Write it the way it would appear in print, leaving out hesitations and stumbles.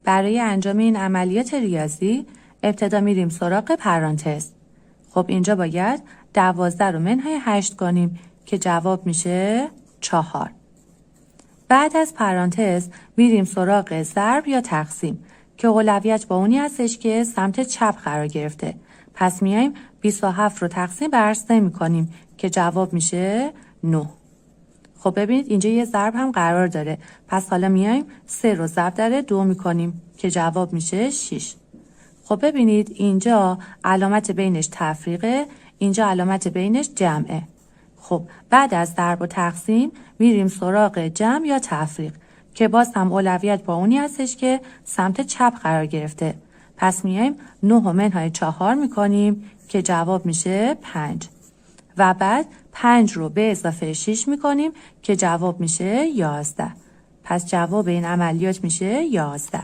برای انجام این عملیات ریاضی ابتدا میریم سراغ پرانتز. خب اینجا باید 12 رو منهای 8 کنیم که جواب میشه 4. بعد از پرانتز میریم سراغ ضرب یا تقسیم که اولویت با اونی هستش که سمت چپ قرار گرفته. پس میایم 27 رو تقسیم بر 3 میکنیم که جواب میشه 9. خب ببینید اینجا یه ضرب هم قرار داره. پس حالا میایم 3 رو ضرب در 2 میکنیم که جواب میشه 6. خب ببینید اینجا علامت بینش تفریقه، اینجا علامت بینش جمعه. خب بعد از ضرب و تقسیم میریم سراغ جمع یا تفریق که باز هم اولویت با اونی هستش که سمت چپ قرار گرفته. پس میایم 9 و منهای 4 میکنیم که جواب میشه 5 و بعد 5 رو به اضافه 6 میکنیم که جواب میشه 11. پس جواب این عملیات میشه 11.